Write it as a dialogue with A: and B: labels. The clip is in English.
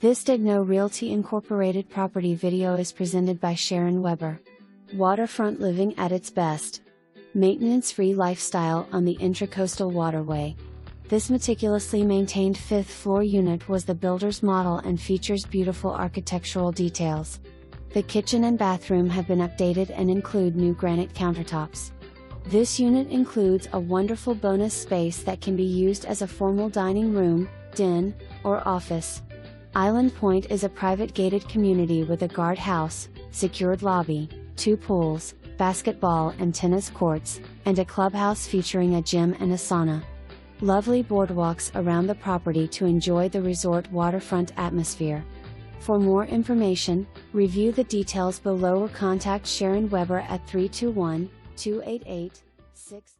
A: This Daignault Realty Incorporated property video is presented by Sharon Weber. Waterfront living at its best. Maintenance-free lifestyle on the Intracoastal Waterway. This meticulously maintained fifth-floor unit was the builder's model and features beautiful architectural details. The kitchen and bathroom have been updated and include new granite countertops. This unit includes a wonderful bonus space that can be used as a formal dining room, den, or office. Island Pointe is a private gated community with a guardhouse, secured lobby, 2 pools, basketball and tennis courts, and a clubhouse featuring a gym and a sauna. Lovely boardwalks around the property to enjoy the resort waterfront atmosphere. For more information, review the details below or contact Sharon Weber at 321-288-6